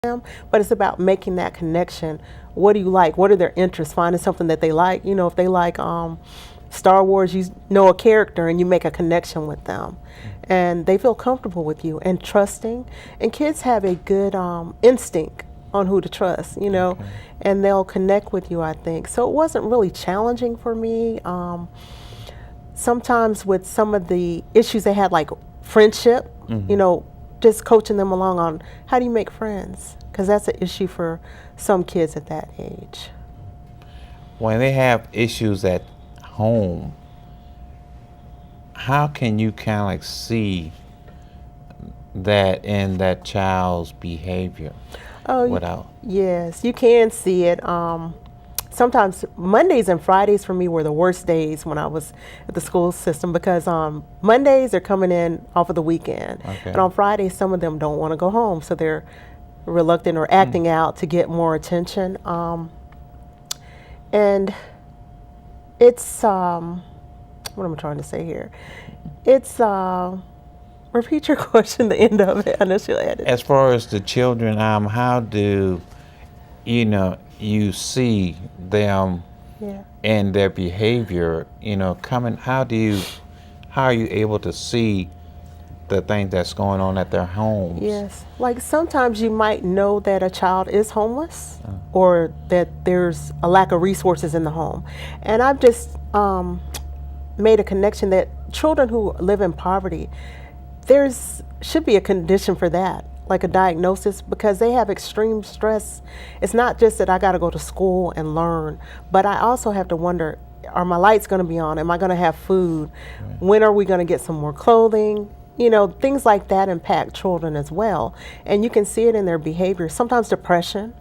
them, but it's about making that connection. What do you like? What are their interests? Finding something that they like. You know, if they like Star Wars, you know a character and you make a connection with them, and they feel comfortable with you and trusting. And kids have a good instinct on who to trust, you know, Okay. and they'll connect with you, I think. So it wasn't really challenging for me. Sometimes with some of the issues they had, like friendship, you know, just coaching them along on how do you make friends, because that's an issue for some kids at that age. When they have issues at home, how can you kind of like see that in that child's behavior Oh, without? yes, you can see it. Sometimes Mondays and Fridays for me were the worst days when I was at the school system, because Mondays they're coming in off of the weekend, Okay. but on Fridays some of them don't want to go home, so they're reluctant or acting out to get more attention. And it's what am I trying to say here? It's repeat your question, the end of it. I know she'll add it. As far as the children, how do you see them Yeah. and their behavior, coming? How are you able to see the things that's going on at their homes? Yes. Like sometimes you might know that a child is homeless or that there's a lack of resources in the home. And I've just made a connection that children who live in poverty, should be a condition for that, like a diagnosis, because they have extreme stress. It's not just that I got to go to school and learn, but I also have to wonder, are my lights going to be on? Am I going to have food? When are we going to get some more clothing? You know, things like that impact children as well. And you can see it in their behavior. Sometimes depression,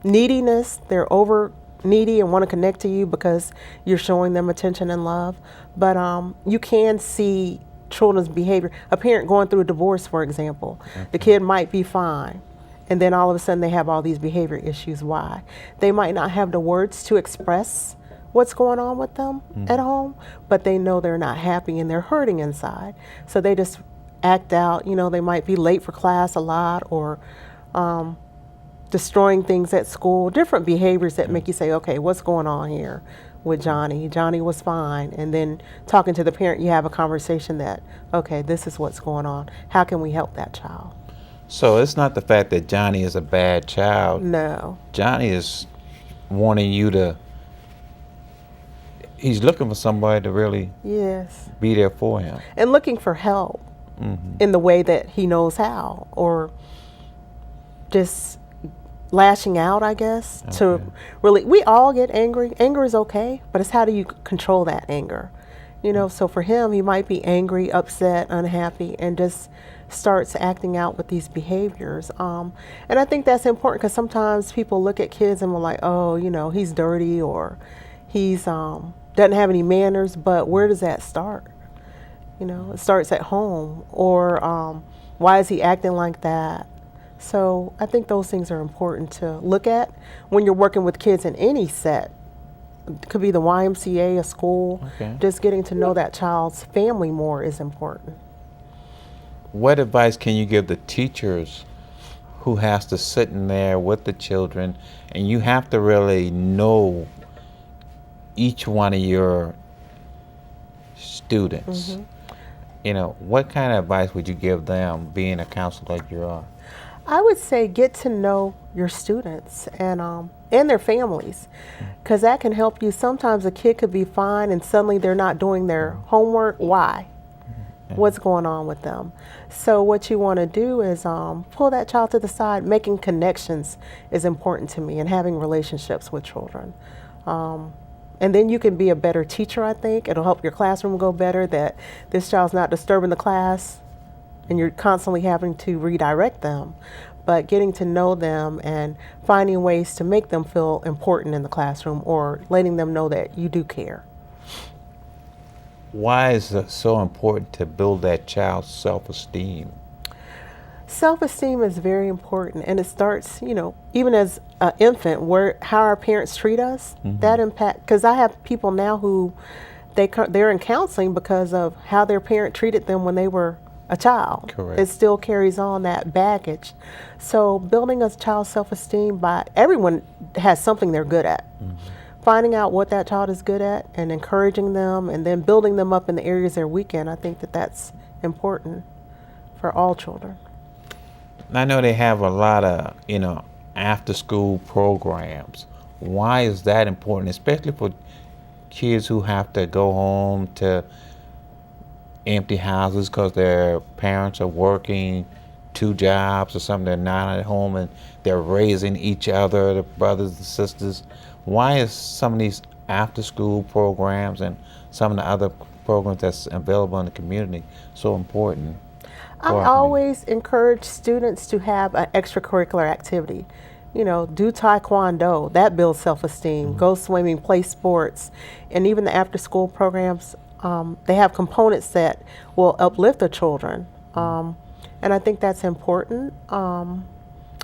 neediness, they're over needy and want to connect to you because you're showing them attention and love. But you can see children's behavior. A parent going through a divorce, for example, the kid might be fine, and then all of a sudden they have all these behavior issues. Why? They might not have the words to express what's going on with them at home, but they know they're not happy and they're hurting inside. So they just act out. You know, they might be late for class a lot, or destroying things at school, different behaviors that make you say, okay, what's going on here with Johnny? Johnny was fine. And then talking to the parent, you have a conversation that, okay, this is what's going on. How can we help that child? So it's not the fact that Johnny is a bad child. No. Johnny is wanting you to, he's looking for somebody to really Yes. be there for him. And looking for help in the way that he knows how, or just lashing out, I guess, to really, we all get angry. Anger is okay, but it's how do you control that anger? You know, so for him, he might be angry, upset, unhappy, and just starts acting out with these behaviors. And I think that's important, because sometimes people look at kids and we're like, oh, you know, he's dirty, or he's doesn't have any manners. But where does that start? You know, it starts at home. Or why is he acting like that? So I think those things are important to look at when you're working with kids in any set. It could be the YMCA, a school. Okay. Just getting to know that child's family more is important. What advice can you give the teachers who has to sit in there with the children, and you have to really know each one of your students? You know, what kind of advice would you give them, being a counselor like you are? I would say get to know your students and their families, because that can help you. Sometimes a kid could be fine and suddenly they're not doing their homework. Why? What's going on with them? So what you want to do is pull that child to the side. Making connections is important to me, and having relationships with children. And then you can be a better teacher, I think. It'll help your classroom go better, that this child's not disturbing the class and you're constantly having to redirect them. But getting to know them and finding ways to make them feel important in the classroom, or letting them know that you do care. Why is it so important to build that child's self-esteem? Self-esteem is very important, and it starts, you know, even as an infant, how our parents treat us, that impact. Because I have people now who they're in counseling because of how their parent treated them when they were a child. Correct. It still carries on that baggage. So building a child's self-esteem by everyone has something they're good at. Finding out what that child is good at and encouraging them and then building them up in the areas they're weak in, I think that that's important for all children. I know they have a lot of, after school programs. Why is that important, especially for kids who have to go home to empty houses because their parents are working 2 jobs or something, they're not at home and they're raising each other, the brothers and sisters? Why is some of these after school programs and some of the other programs that's available in the community so important? I always encourage students to have an extracurricular activity. Do taekwondo, that builds self-esteem. Go swimming, play sports, and even the after-school programs, they have components that will uplift the children. And I think that's important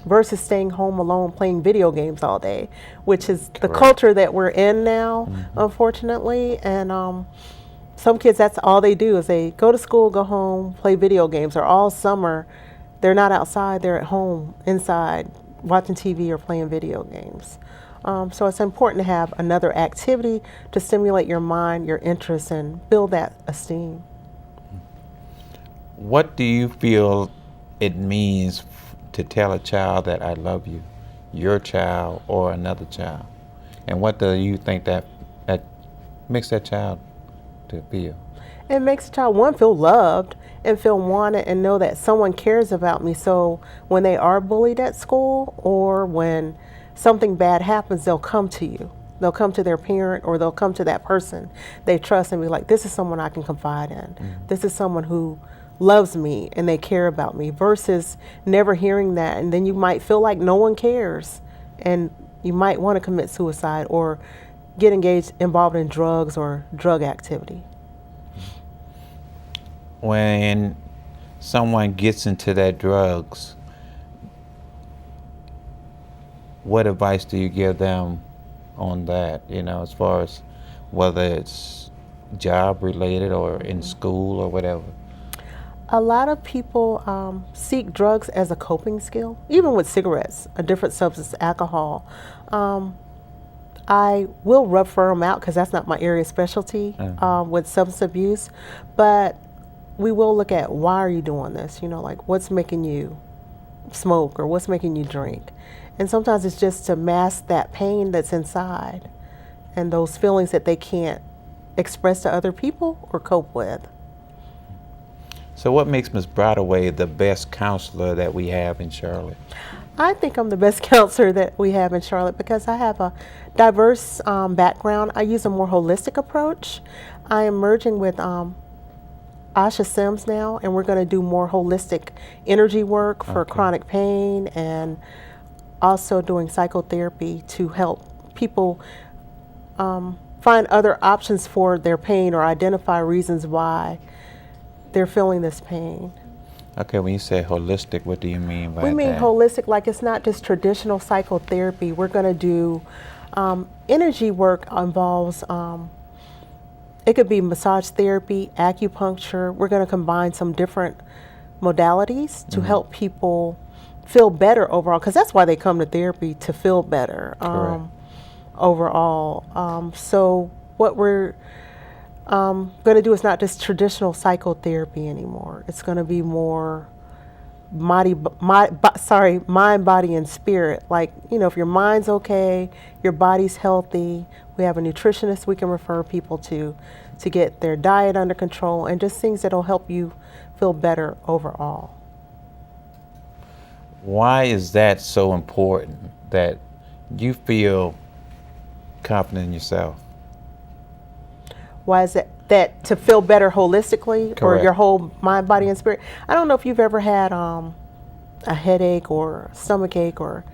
versus staying home alone playing video games all day, which is the culture that we're in now, unfortunately. And some kids, that's all they do is they go to school, go home, play video games, or all summer they're not outside, they're at home, inside, watching TV or playing video games. So it's important to have another activity to stimulate your mind, your interests, and build that esteem. What do you feel it means to tell a child that I love you, your child or another child? And what do you think that makes that child to feel? It makes a child, one, feel loved and feel wanted and know that someone cares about me. So when they are bullied at school or when something bad happens, they'll come to you. They'll come to their parent or they'll come to that person they trust and be like, this is someone I can confide in. This is someone who loves me and they care about me, versus never hearing that. And then you might feel like no one cares and you might want to commit suicide or get involved in drugs or drug activity. When someone gets into that drugs, what advice do you give them on that, as far as whether it's job related or in school or whatever? A lot of people seek drugs as a coping skill, even with cigarettes, a different substance, alcohol. I will refer them out because that's not my area of specialty with substance abuse, but we will look at why are you doing this, like what's making you smoke or what's making you drink. And sometimes it's just to mask that pain that's inside and those feelings that they can't express to other people or cope with. So what makes Ms. Broadaway the best counselor that we have in Charlotte? I think I'm the best counselor that we have in Charlotte because I have a diverse background. I use a more holistic approach. I am merging with Asha Sims now, and we're going to do more holistic energy work for chronic pain and also doing psychotherapy to help people find other options for their pain or identify reasons why they're feeling this pain. Okay, when you say holistic, what do you mean by that? We mean holistic, like it's not just traditional psychotherapy. We're going to do energy work involves, it could be massage therapy, acupuncture. We're going to combine some different modalities to help people feel better overall, because that's why they come to therapy, to feel better overall. So what we're going to do is not just traditional psychotherapy anymore. It's going to be more mind, body, and spirit. Like, if your mind's okay, your body's healthy, we have a nutritionist we can refer people to get their diet under control and just things that'll help you feel better overall. Why is that so important, that you feel confident in yourself? Why is that to feel better holistically? Correct. Or your whole mind, body, and spirit? I don't know if you've ever had a headache or stomach ache or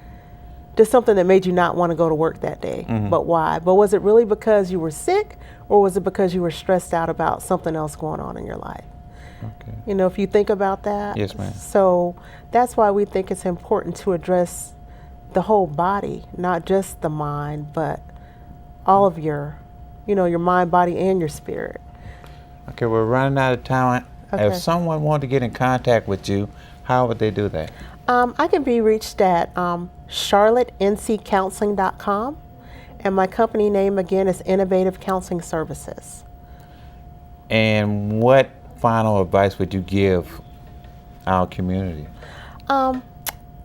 just something that made you not want to go to work that day. But why? But was it really because you were sick, or was it because you were stressed out about something else going on in your life? Okay. If you think about that. Yes, ma'am. So that's why we think it's important to address the whole body, not just the mind, but all of your mind, body, and your spirit. Okay, we're running out of Okay. If someone wanted to get in contact with you, how would they do that? I can be reached at charlottenccounseling.com, and my company name again is Innovative Counseling Services. And what final advice would you give our community?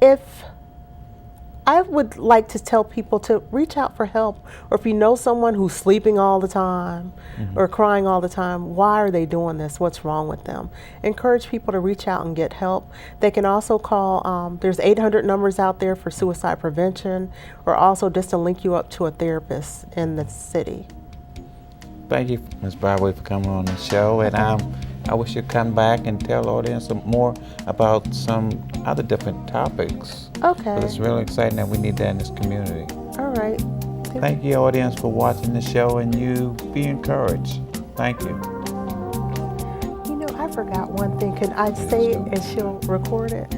If I would like to tell people to reach out for help, or if you know someone who's sleeping all the time or crying all the time, why are they doing this? What's wrong with them? Encourage people to reach out and get help. They can also call, there's 800 numbers out there for suicide prevention, or also just to link you up to a therapist in the city. Thank you, Ms. Broadway, for coming on the show. And I wish you'd come back and tell the audience some more about some other different topics. Okay. It's really exciting that we need that in this community. All right. Thank you, audience, for watching the show, and you be encouraged. Thank you. You know, I forgot one thing. Can I say it and she'll record it?